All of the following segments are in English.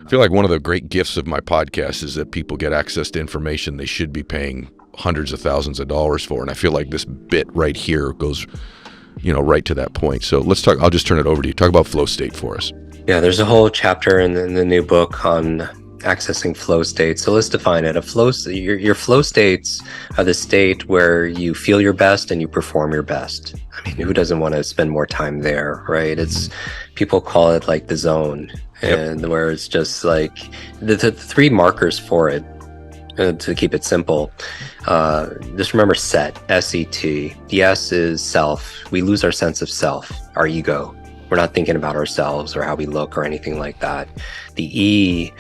I feel like one of the great gifts of my podcast is that people get access to information they should be paying hundreds of thousands of dollars for. And I feel like this bit right here goes, right to that point. So let's talk. I'll just turn it over to you. Talk about flow state for us. Yeah, there's a whole chapter in the new book on accessing flow states. So let's define it. Your flow states are the state where you feel your best and you perform your best. I mean, who doesn't want to spend more time there, right? It's people call it like the zone, and where it's just like the three markers for it. To keep it simple, just remember SET, S-E-T. The S is self. We lose our sense of self, our ego. We're not thinking about ourselves or how we look or anything like that. The E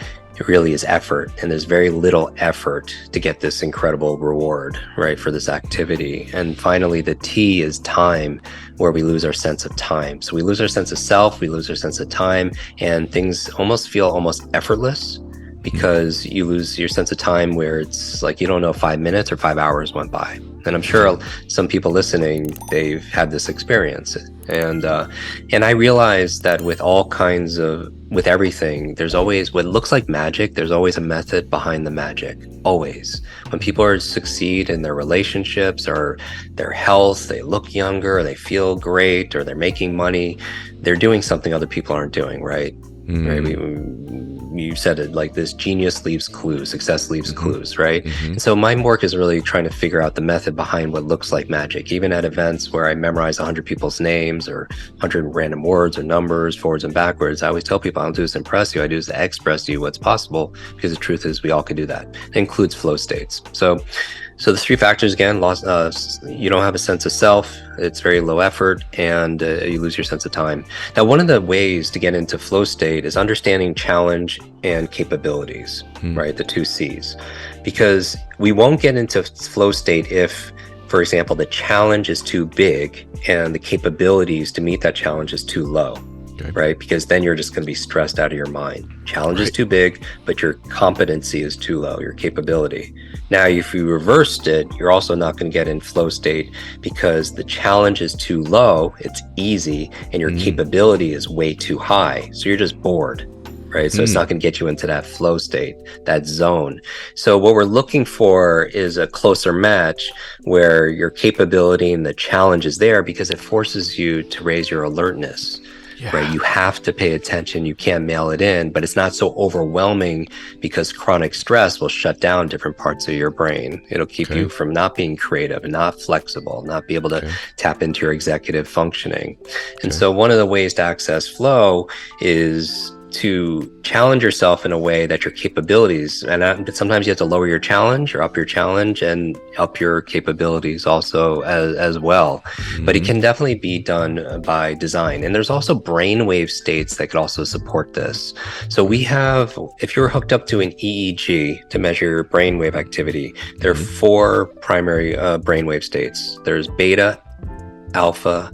really is effort, and there's very little effort to get this incredible reward, right, for this activity. And finally, the T is time, where we lose our sense of time. So we lose our sense of self, we lose our sense of time, and things feel almost effortless, because you lose your sense of time, where it's like you don't know 5 minutes or 5 hours went by. And I'm sure some people listening, they've had this experience. And I realized that with everything, there's always what looks like magic. There's always a method behind the magic, always. When people succeed in their relationships or their health, they look younger, or they feel great, or they're making money, they're doing something other people aren't doing, right? Right? You said it, like this: genius leaves clues, success leaves clues, right? And so my work is really trying to figure out the method behind what looks like magic. Even at events where I memorize 100 people's names or 100 random words or numbers, forwards and backwards, I always tell people, I don't do this to impress you, I do this to express to you what's possible, because the truth is we all can do that. It includes flow states. So the three factors again: you don't have a sense of self, it's very low effort, and you lose your sense of time. Now, one of the ways to get into flow state is understanding challenge and capabilities, right? The two C's. Because we won't get into flow state if, for example, the challenge is too big and the capabilities to meet that challenge is too low. Okay. Right? Because then you're just going to be stressed out of your mind. Challenge is too big, but your competency is too low, your capability. Now, if you reversed it, you're also not going to get in flow state, because the challenge is too low, it's easy, and your capability is way too high. So you're just bored, right? So it's not going to get you into that flow state, that zone. So what we're looking for is a closer match, where your capability and the challenge is there, because it forces you to raise your alertness. Yeah. Right, you have to pay attention. You can't mail it in, but it's not so overwhelming, because chronic stress will shut down different parts of your brain. It'll keep you from not being creative and not flexible, not be able to tap into your executive functioning. And so one of the ways to access flow is to challenge yourself in a way that your capabilities, and sometimes you have to lower your challenge or up your challenge and up your capabilities also as well. But it can definitely be done by design. And there's also brainwave states that could also support this. So we have, if you're hooked up to an EEG to measure your brainwave activity, there are 4 primary brainwave states. There's beta, alpha,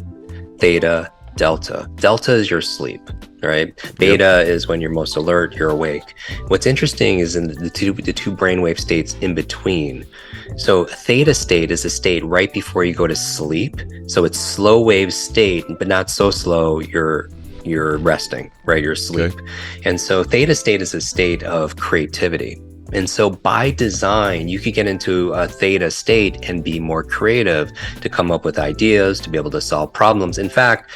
theta, delta. Delta is your sleep, right? Beta is when you're most alert, you're awake. What's interesting is in the two brainwave states in between. So theta state is a state right before you go to sleep. So it's slow wave state, but not so slow you're resting, right? You're asleep. And so theta state is a state of creativity. And so by design, you could get into a theta state and be more creative, to come up with ideas, to be able to solve problems. In fact,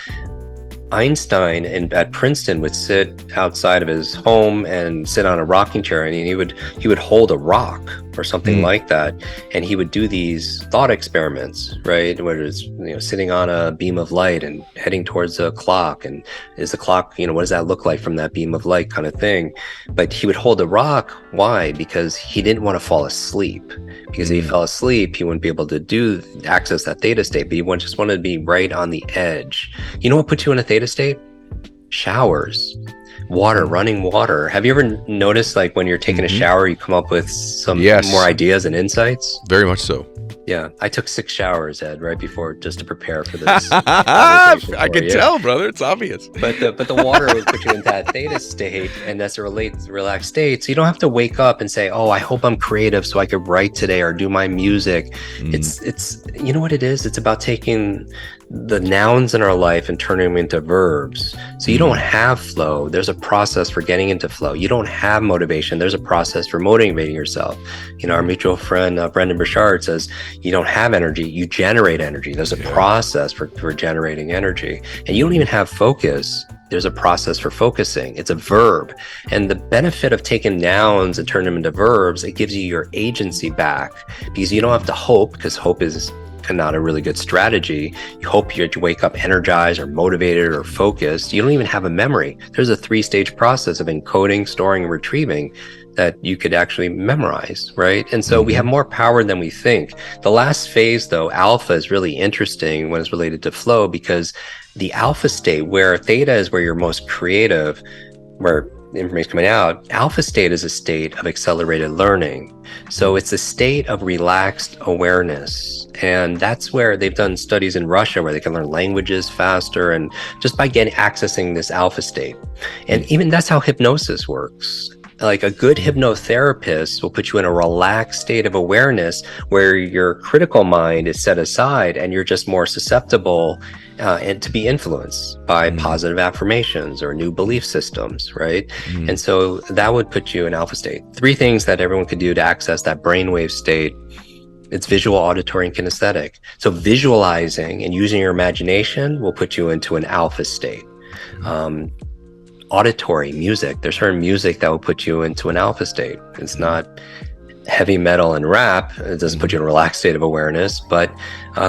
Einstein at Princeton would sit outside of his home and sit on a rocking chair, and he would hold a rock or something like that, and he would do these thought experiments, right? Where it's sitting on a beam of light and heading towards a clock, and is the clock, what does that look like from that beam of light, kind of thing. But he would hold a rock. Why? Because he didn't want to fall asleep. Because if he fell asleep, he wouldn't be able to access that theta state. But he just wanted to be right on the edge. You know what puts you in a theta state? Showers. Water, running water. Have you ever noticed, like, when you're taking a shower, you come up with some more ideas and insights? Very much so. Yeah, I took 6 showers, Ed, right before, just to prepare for this conversation I for can you. tell, brother. It's obvious. But the water would put you in that theta state, and that's a relaxed state. So you don't have to wake up and say, "Oh, I hope I'm creative so I could write today or do my music." It's you know what it is? It's about taking the nouns in our life and turning them into verbs. So you don't have flow. There's a process for getting into flow. You don't have motivation. There's a process for motivating yourself. You know, our mutual friend Brendan Burchard says, you don't have energy, you generate energy. There's a process for generating energy. And you don't even have focus. There's a process for focusing. It's a verb. And the benefit of taking nouns and turning them into verbs, it gives you your agency back, because you don't have to hope, because hope is not a really good strategy. You hope you wake up energized or motivated or focused. You don't even have a memory. There's a 3-stage process of encoding, storing, and retrieving that you could actually memorize, right? And so we have more power than we think. The last phase, though, alpha, is really interesting when it's related to flow, because the alpha state, where theta is where you're most creative, where the information coming out, alpha state is a state of accelerated learning. So it's a state of relaxed awareness. And that's where they've done studies in Russia where they can learn languages faster, and just by accessing this alpha state. And even that's how hypnosis works. Like a good hypnotherapist will put you in a relaxed state of awareness where your critical mind is set aside and you're just more susceptible and to be influenced by positive affirmations or new belief systems, right? And so that would put you in alpha state. 3 things that everyone could do to access that brainwave state. It's visual, auditory, and kinesthetic. So visualizing and using your imagination will put you into an alpha state. Auditory music, there's certain music that will put you into an alpha state. It's not heavy metal and rap, it doesn't put you in a relaxed state of awareness, but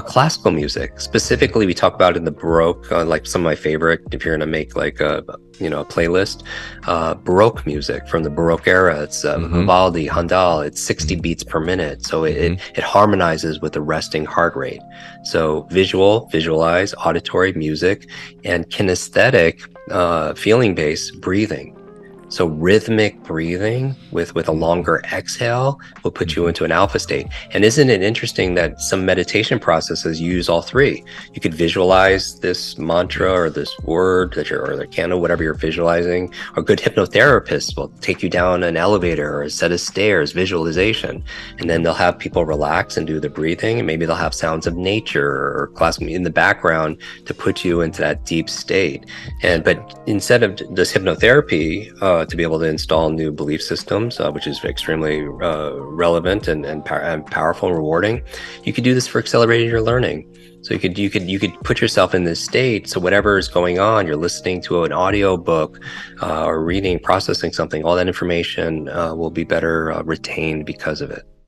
classical music. Specifically, we talk about in the Baroque, like some of my favorite, if you're going to make like a playlist, Baroque music from the Baroque era. It's Vivaldi, Handel. It's 60 beats per minute. So it harmonizes with the resting heart rate. So visualize, auditory music, and kinesthetic, feeling-based breathing. So rhythmic breathing with a longer exhale will put you into an alpha state. And isn't it interesting that some meditation processes use all 3? You could visualize this mantra or this word that or the candle, whatever you're visualizing. Or good hypnotherapists will take you down an elevator or a set of stairs, visualization. And then they'll have people relax and do the breathing. And maybe they'll have sounds of nature or classical in the background to put you into that deep state. But instead of this hypnotherapy, to be able to install new belief systems, which is extremely relevant and powerful and rewarding, you could do this for accelerating your learning. So you could put yourself in this state. So whatever is going on, you're listening to an audio book or reading, processing something, all that information will be better retained because of it.